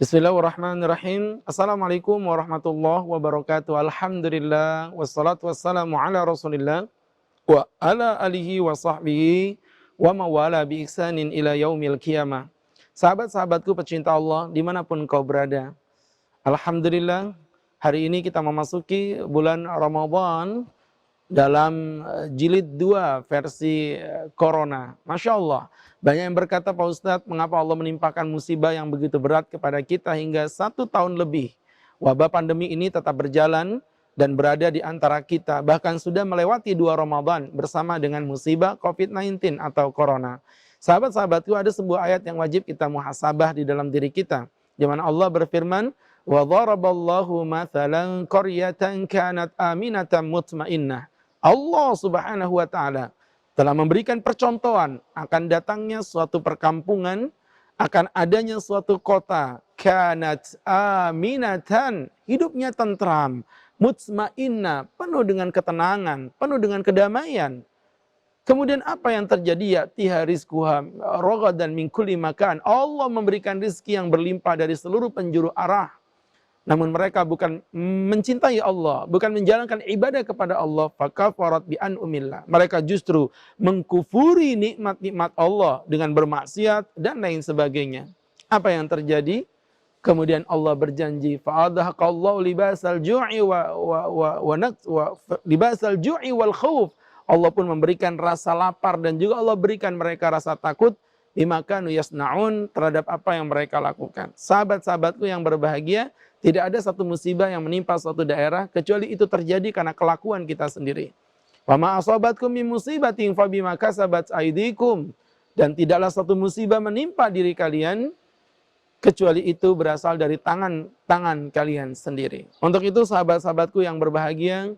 Bismillahirrahmanirrahim. Assalamualaikum warahmatullahi wabarakatuh. Alhamdulillah wassalatu wassalamu ala Rasulillah wa ala alihi wa sahbihi wa mawala bi ihsanin ila yaumil qiyamah. Sahabat-sahabatku pecinta Allah dimanapun kau berada. Alhamdulillah hari ini kita memasuki bulan Ramadan dalam jilid 2 versi Corona. Masya Allah. Banyak yang berkata, Pak Ustadz, mengapa Allah menimpakan musibah yang begitu berat kepada kita hingga 1 tahun lebih. Wabah pandemi ini tetap berjalan dan berada di antara kita. Bahkan sudah melewati 2 Ramadan bersama dengan musibah COVID-19 atau Corona. Sahabat-sahabatku, ada sebuah ayat yang wajib kita muhasabah di dalam diri kita. Di mana Allah berfirman, وَضَرَبَ اللَّهُ مَثَلًا قَرْيَةً كَانَتْ آمِنَةً مُطْمَئِنَّةً. Allah Subhanahu wa Ta'ala telah memberikan percontohan akan datangnya suatu perkampungan, akan adanya suatu kota, kanat aminatan, hidupnya tentram, mutmainnah, penuh dengan ketenangan, penuh dengan kedamaian. Kemudian apa yang terjadi? Ya'tiha rizquha ragadan min kulli makan. Allah memberikan rizki yang berlimpah dari seluruh penjuru arah. Namun mereka bukan mencintai Allah, bukan menjalankan ibadah kepada Allah, fakafarat bi an'umillah. Mereka justru mengkufuri nikmat-nikmat Allah dengan bermaksiat dan lain sebagainya. Apa yang terjadi? Kemudian Allah berjanji, fa'adhaqallahu libasal ju'i libasal ju'i wal khauf. Allah pun memberikan rasa lapar dan juga Allah berikan mereka rasa takut bima kanu yasnaun, terhadap apa yang mereka lakukan. Sahabat-sahabatku yang berbahagia, tidak ada satu musibah yang menimpa suatu daerah kecuali itu terjadi karena kelakuan kita sendiri. Wa ma asabatkum min musibatin fa bima kasabat aydikum. Dan tidaklah satu musibah menimpa diri kalian kecuali itu berasal dari tangan kalian sendiri. Untuk itu sahabat-sahabatku yang berbahagia,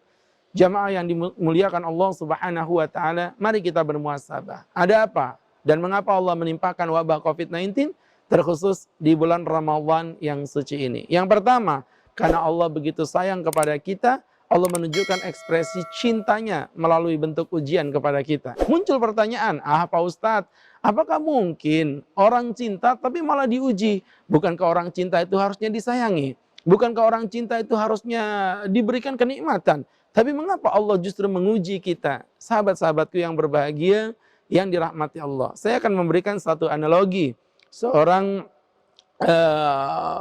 jamaah yang dimuliakan Allah Subhanahu wa Ta'ala, mari kita bermuhasabah. Ada apa dan mengapa Allah menimpakan wabah COVID-19 terkhusus di bulan Ramadan yang suci ini? Yang pertama, karena Allah begitu sayang kepada kita, Allah menunjukkan ekspresi cintanya melalui bentuk ujian kepada kita. Muncul pertanyaan, Pak Ustadz, apakah mungkin orang cinta tapi malah diuji? Bukankah orang cinta itu harusnya disayangi? Bukankah orang cinta itu harusnya diberikan kenikmatan? Tapi mengapa Allah justru menguji kita? Sahabat-sahabatku yang berbahagia, yang dirahmati Allah. Saya akan memberikan satu analogi. Seorang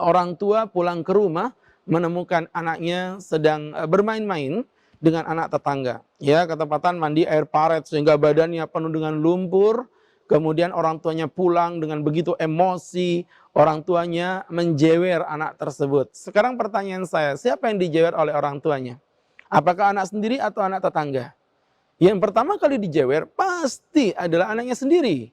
orang tua pulang ke rumah menemukan anaknya sedang bermain-main dengan anak tetangga. Ya, ketepatan mandi air paret sehingga badannya penuh dengan lumpur. Kemudian orang tuanya pulang dengan begitu emosi. Orang tuanya menjewer anak tersebut. Sekarang pertanyaan saya, siapa yang dijewer oleh orang tuanya? Apakah anak sendiri atau anak tetangga? Yang pertama kali dijewer pasti adalah anaknya sendiri.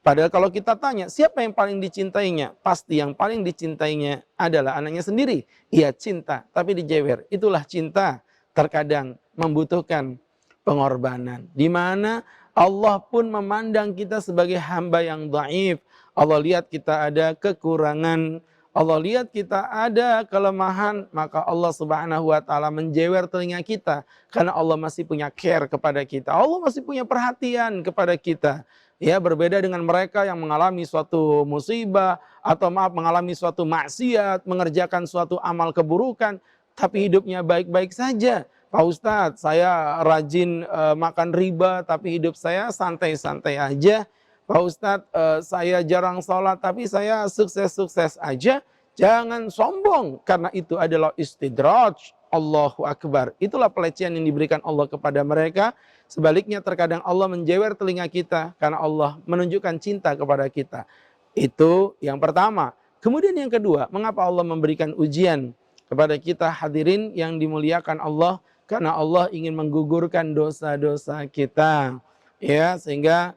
Padahal kalau kita tanya siapa yang paling dicintainya, pasti yang paling dicintainya adalah anaknya sendiri. Ia cinta tapi dijewer. Itulah cinta terkadang membutuhkan pengorbanan. Di mana Allah pun memandang kita sebagai hamba yang dhaif. Allah lihat kita ada kekurangan, Allah lihat kita ada kelemahan, maka Allah Subhanahu wa Ta'ala menjewer telinga kita karena Allah masih punya care kepada kita. Allah masih punya perhatian kepada kita. Ya, berbeda dengan mereka yang mengalami suatu musibah atau mengalami suatu maksiat, mengerjakan suatu amal keburukan, tapi hidupnya baik-baik saja. Pak Ustadz, saya rajin makan riba, tapi hidup saya santai-santai aja. Pak Ustadz, saya jarang sholat, tapi saya sukses-sukses aja. Jangan sombong, karena itu adalah istidraj. Allahu Akbar. Itulah pelecehan yang diberikan Allah kepada mereka. Sebaliknya terkadang Allah menjewer telinga kita, karena Allah menunjukkan cinta kepada kita. Itu yang pertama. Kemudian yang kedua, mengapa Allah memberikan ujian kepada kita hadirin yang dimuliakan Allah? Karena Allah ingin menggugurkan dosa-dosa kita. Ya, sehingga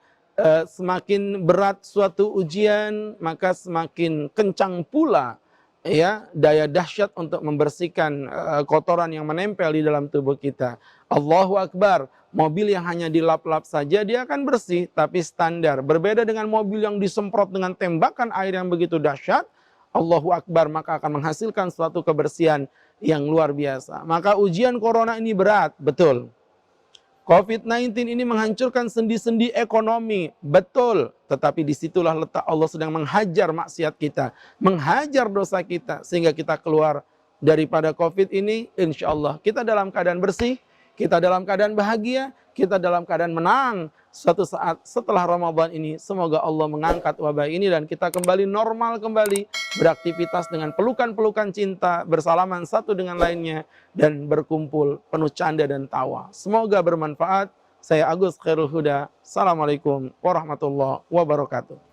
semakin berat suatu ujian, maka semakin kencang pula ya daya dahsyat untuk membersihkan kotoran yang menempel di dalam tubuh kita. Allahu Akbar. Mobil yang hanya dilap-lap saja dia akan bersih, tapi standar. Berbeda dengan mobil yang disemprot dengan tembakan air yang begitu dahsyat. Allahu Akbar, maka akan menghasilkan suatu kebersihan yang luar biasa. Maka ujian corona ini berat, betul. COVID-19 ini menghancurkan sendi-sendi ekonomi, betul. Tetapi disitulah letak Allah sedang menghajar maksiat kita, menghajar dosa kita, sehingga kita keluar daripada COVID ini, insya Allah kita dalam keadaan bersih, kita dalam keadaan bahagia, kita dalam keadaan menang. Suatu saat setelah Ramadan ini, semoga Allah mengangkat wabah ini dan kita kembali normal kembali, beraktivitas dengan pelukan-pelukan cinta, bersalaman satu dengan lainnya, dan berkumpul penuh canda dan tawa. Semoga bermanfaat. Saya Agus Khairul Huda. Assalamualaikum warahmatullahi wabarakatuh.